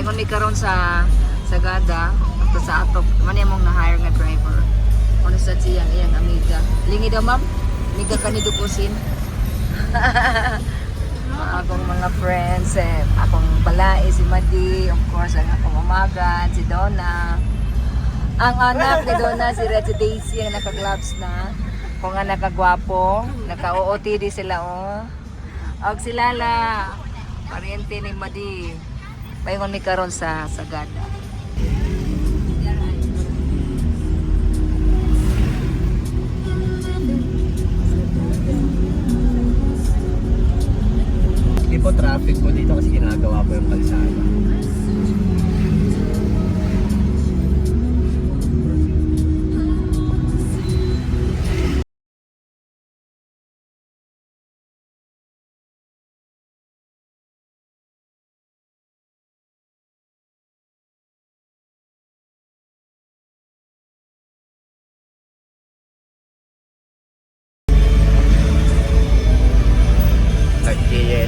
Paingon mi karon sa Sagada, ato sa atok. Man imong na-hire nga driver. Ano sa siyang iyang amiga. Lingi daw ma'am, amiga ka ni Dukusin. Akong mga friends, akong balai, si Madi, of course, ang akong umagan, si Donna. Ang anak ni Donna, si Red Daisy, ang naka-gloves na. Kung nga nakagwapo, naka-OOTD sila, oh. Og si Lala, pariente ni Madi. Paingon mi karon sa Sagada. Hindi po traffic po dito kasi ginagawa po yung kalsada.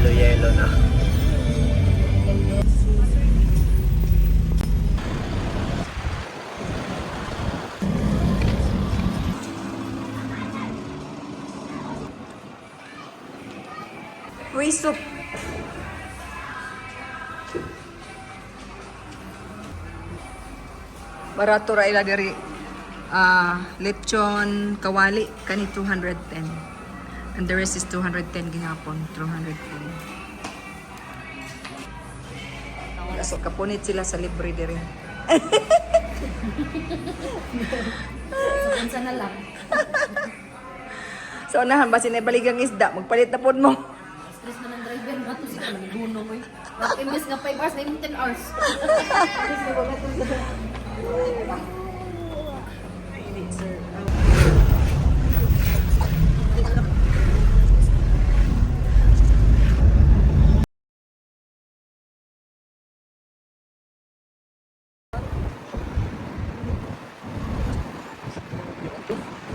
Yelo na. Free soup. Barato ra ila diri. Lechon kawali kani 210. And the rest is 210 gihapon, 210. So kapunit sila sa libre diri. Sa na lang. So unahan ba sinibaligang isda, magpalit na pod mo. Stress na ng driver, mato sila nagbuno mo. Imbes nga 5 hours, na 10 hours.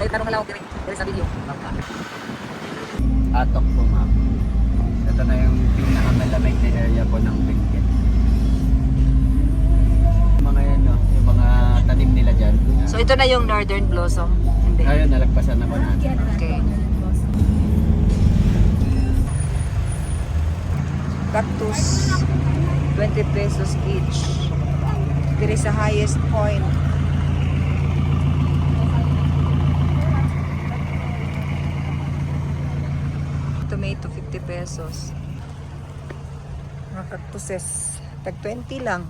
Ay tanong lang ako diri sa video. Atok po ma'am. Ito na yung pinakamalamig na area po ng Benguet. Mga yan no, yung mga tanim nila dyan. So ito na yung Northern Blossom. Hindi. Ayun, nalagpasan na po natin. Okay. Cactus, 20 pesos each. Diri sa highest point. Tomato, 50 pesos. Mga cactuses, tag 20 lang.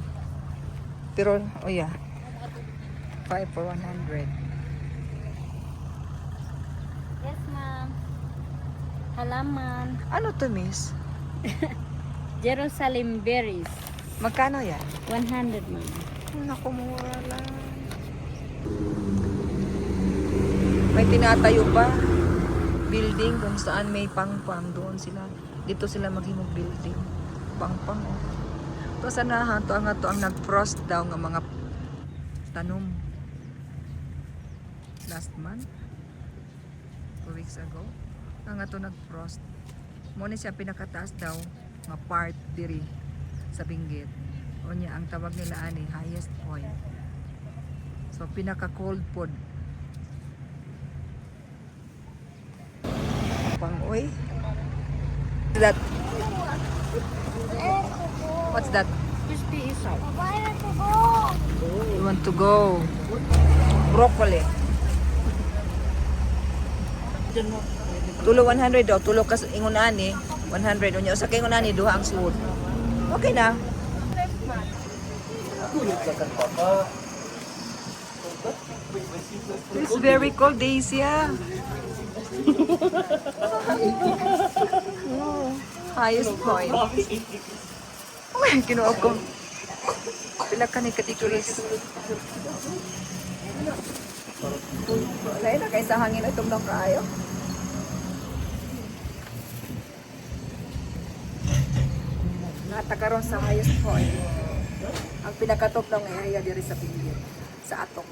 Pero, oh yeah, 5 for 100. Yes, ma'am. Halaman. Ano to, miss? Jerusalem berries. Magkano yan? 100, ma'am. Naku, mura lang. May tinatayo pa. Building kung saan may pang-pang doon sila. Dito sila maghimog building. Pang-pang, oh. Ito sanahan, to ang nag-frost daw ng mga tanom. Last month? 2 weeks ago? Ang ito nag-frost. Muna siya pinakataas daw nga part diri sa Benguet. O niya, ang tawag nila ani, highest point. So, pinaka-cold pod. Pang-uy. What's that? What's that? Crispy isaw. You want to go? Broccoli. Tulo 100 daw. Tulo kas ingon ani 100 unya usa kay ingon ani duha ang suod. Okay na. It's very cold days, yeah. Oh, highest point. Oh, kinuog ko. Pila ka ni katikulis. Lain na kaysa hangin itong lang kaayo. Natakaroon sa highest point. Ang pinakatop lang ay area diri sa Benguet, sa Atok.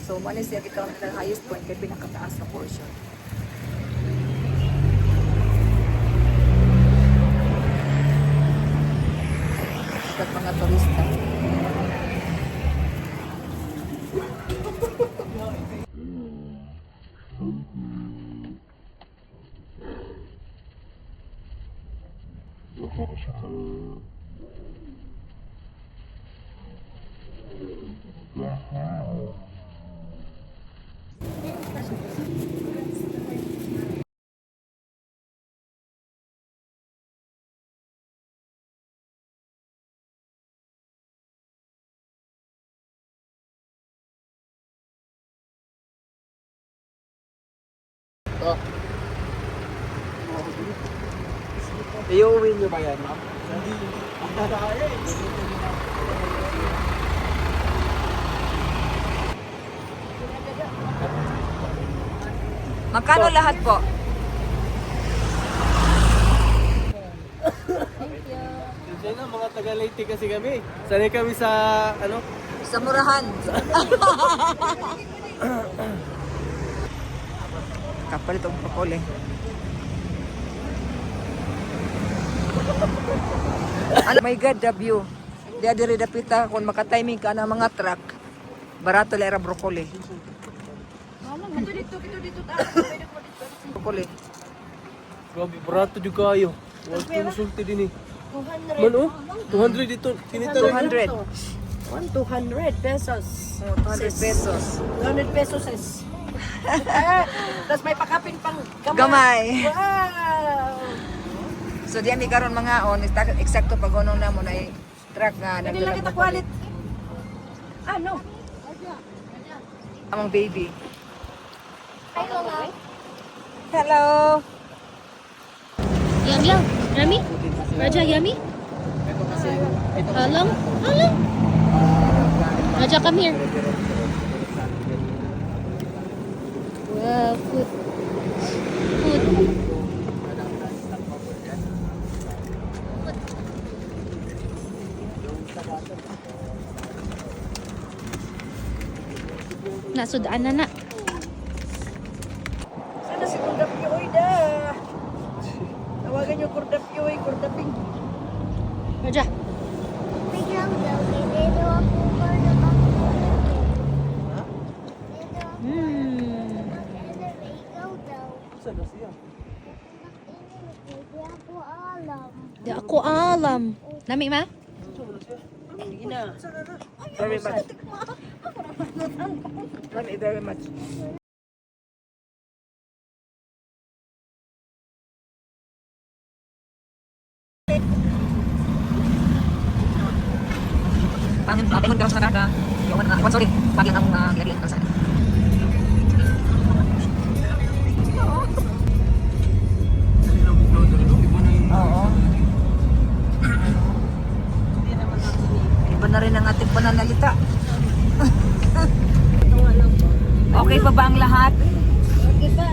So, manis siya kita ang highest point kay pinakataas na portion. At mga turista Iuwi niyo ba yan, ma'am? Magkano lahat po? Diyan na, mga taga-Leyte kasi kami. Sanay kami sa, ano? Sa murahan. Kapalit ang pakol eh. Oh my God, the view. Di adiri dapita kung makatiming ka ng mga truck. Barato lera broccoli. Broccoli. Grabe, barato juga kayo. Huwag kumusulti din eh. Man oh, 200 dito. Tinita rin. 200. 200 pesos. Oh, 200 pesos. 200 pesos is. Tapos may pakapin pang Gamay. Wow! So diyan mi karon mga on eksakto pag unong na mo na truck nga Hindi lang kita kwalit. Ano? Among baby. Hello. Yum yum. Yummy? Raja yummy? Alam? Alam? Raja, come here. Wow, food. Food. Nasudaan na na. Sana si Kurdap Yoy da. Tawagan niyo Kurdap Yoy, Kurdaping. Raja. Hmm. Di ako alam. Nami ma? Very much. Love you very much. Pangin ka sa kaka. Yung sorry, pagyan ang gari ang sana. Oo. Iba na rin ang ating pananalita. Okay pa ba ang lahat? Okay pa.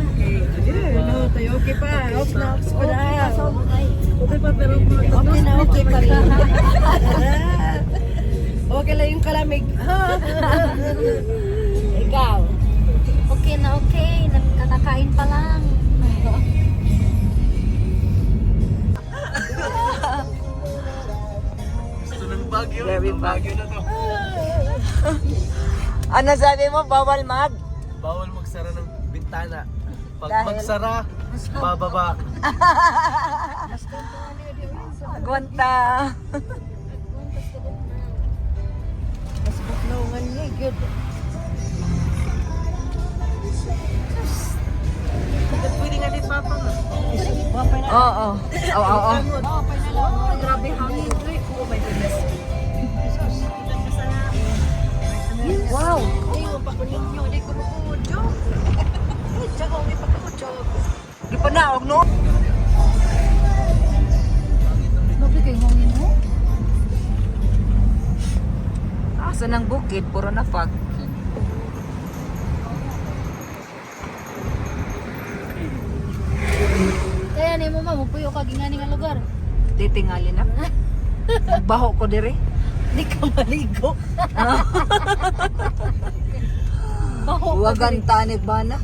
No, tayo okay pa. Okay na, okay pa na. Okay pa pero okay na, okay pa rin. Okay lang yung kalamig. Ikaw. Okay na okay. Nakakakain pa lang. Very bad. Ano sabi mo? Bawal mag? Bawal magsara ng bintana. Pag Dahil? magsara, bababa. Agwanta. Mas buklawangan niya, good. Pwede nga din papa nga. Wapay na. Oo. Oo. Wapay na lang. Oh, grabe hangin. Oh my goodness. Wow. Ay, wapa ko ninyo. Di ko makudyo. Tsaka kung di pa kumudyo. Di pa naog, no? Grabe kayo hangin mo. Asa ng bukid, puro na fog. Kaya ni mo ma, magpuyo ka gingani nga lugar. Titingali na. Baho ko dire. Di ka maligo. Wagan tanig ba na?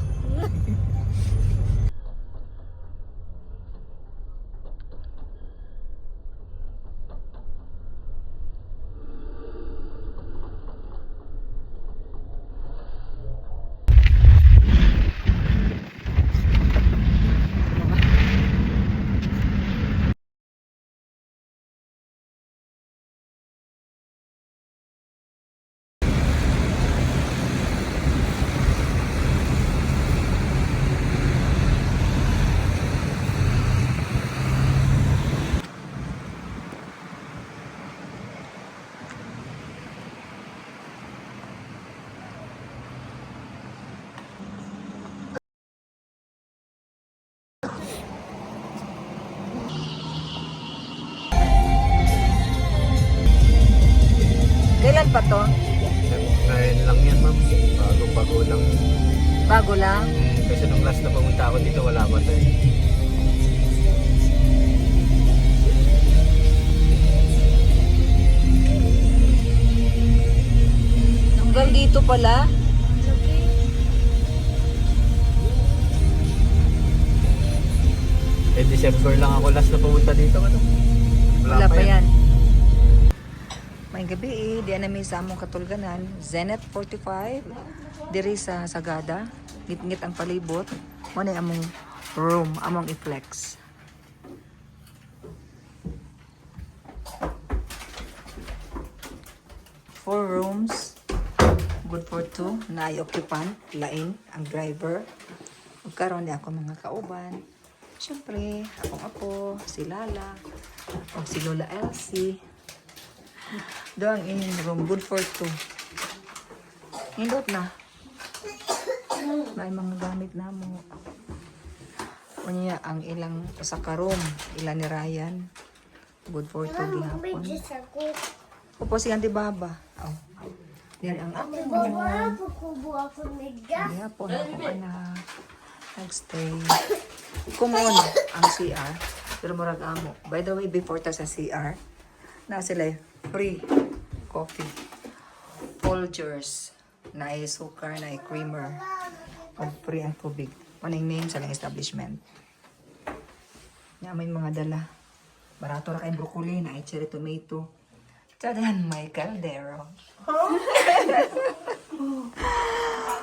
Kailan pa to? Ngayon lang yan, ma'am. Bago lang. Bago lang? Kasi nung last na pumunta ako dito, wala pa to eh. Hanggang dito pala? Eh, December lang ako last na pumunta dito. Ano? Wala pa yan. May gabi di namin sa among katulganan. Zenith 45. Diri sa Sagada. Ngit-ngit ang palibot. Muna among room, among i-flex. Four rooms. Good for two. Na-occupant. Lain ang driver. Magkaroon di ako mga kauban. Siyempre, akong apo, si Lala, o si Lola Elsie. Doon ang inyong room. Good for two. Hindot na. May mga gamit na mo. Unya, ang ilang sa room. Ilan ni Ryan. Good for two gihapon. Opo si Auntie Baba. Oh. Yan ang aming room. Gihapon ako ka na nagstay. Kumon ang CR. Pero murag amo. By the way, before ta sa CR, na sila free coffee. Folgers. Na ay sukar, na ay creamer. O free ang tubig. Maning name sa lang establishment. Nga may mga dala. Barato ra kay broccoli, na ay cherry tomato. Tadahan, may caldero.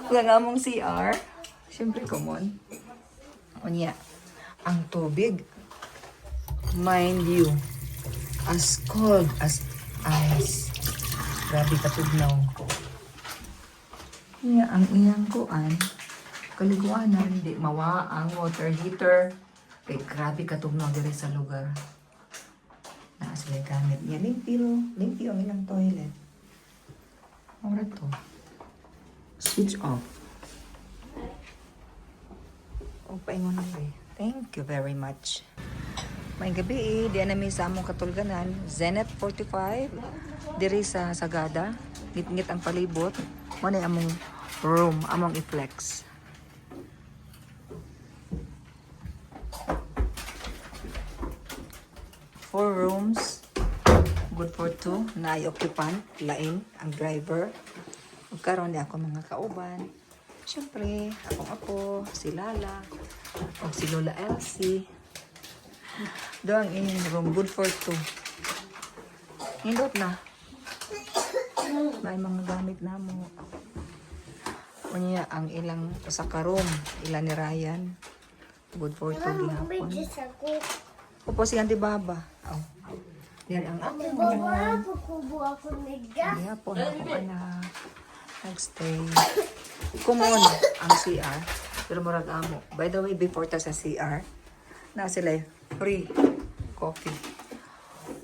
Wala nga mong CR. Siyempre, common. Unya, ang tubig, mind you, as cold as ice. Grabe katugnaw. Unya, ang iyang kuan, kaliguanan, di mawa ang water heater. Kay grabe katugnaw diri sa lugar. Na sila gamit niya. Limpyo ang ilang toilet. Ora to. Switch off. O paingon na eh. Thank you very much. May gabi di namin sa among katulganan. Zenith 45. Diri sa Sagada. Ngit-ngit ang palibot. Muna among room, among i-flex. Four rooms. Good for two. Na-occupant. Lain ang driver. Magkaroon di ako mga kauban. Siyempre, akong apo, si Lala, o si Lola Elsie. Doon ang inyong room. Good for two. Hindot na. May mga gamit na mo. Unya, ang ilang sa room. Ilan ni Ryan. Good for two gihapon. Opo si Auntie Baba. Oh. Yan ang aming room. Gihapon ako ka na nagstay. Kumon ang CR. Pero murag amo. By the way, before ta sa CR, na sila free coffee.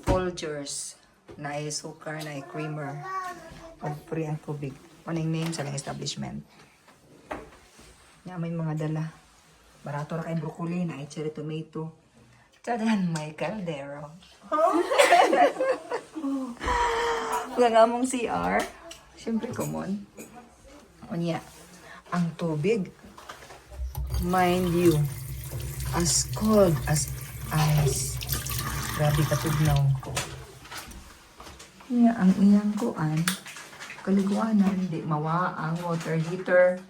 Folgers. Na ay sukar, na ay creamer. O free ang tubig. Maning name sa lang establishment. Nga may mga dala. Barato ra kay broccoli, na ay cherry tomato. Tadahan, may caldero. Wala nga mong CR. Siyempre, common. Unya, ang tubig, mind you, as cold as ice. Grabe katugnaw. Unya, ang iyang kuan, kaliguanan, di mawa ang water heater.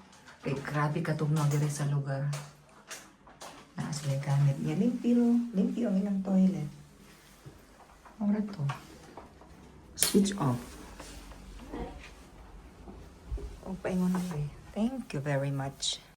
Kay grabe katugnaw diri sa lugar. Na sila gamit niya. Limpyo ang ilang toilet. Ora to. Switch off. O paingon na eh. Thank you very much.